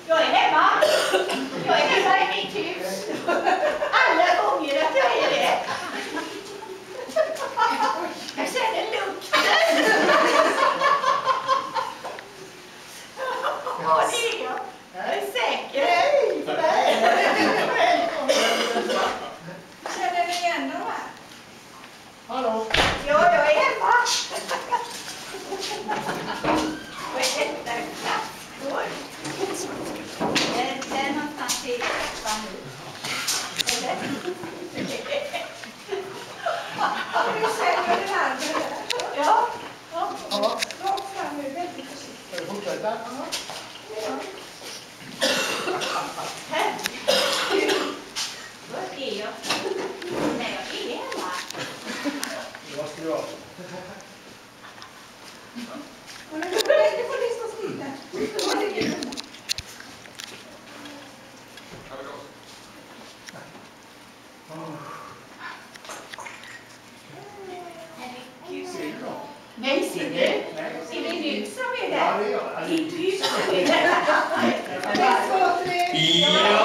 Jag är hemma. Jag är hemma i mitt hus. Alla gånger att jag är det. Jag känner lukten. Ja, det är jag. Jag är säker. Känner ni igen dem här? Hallå? Ja, jag är hemma. Vad är detta? Klappor. Den någonstans i trappan nu. Eller? Hur känner ni här? Ja. Rakt fram nu, väldigt försiktigt. Ska vi fortsätta? Ja. Var är jag? Nej, jag är hemma. Vad ska du ha? Och nu får ni stå stilla. Var ligger du? Nej, ser du? Är det du som är där? Ja, det är jag. Det är du som är där. 1, 2, 3. Ja!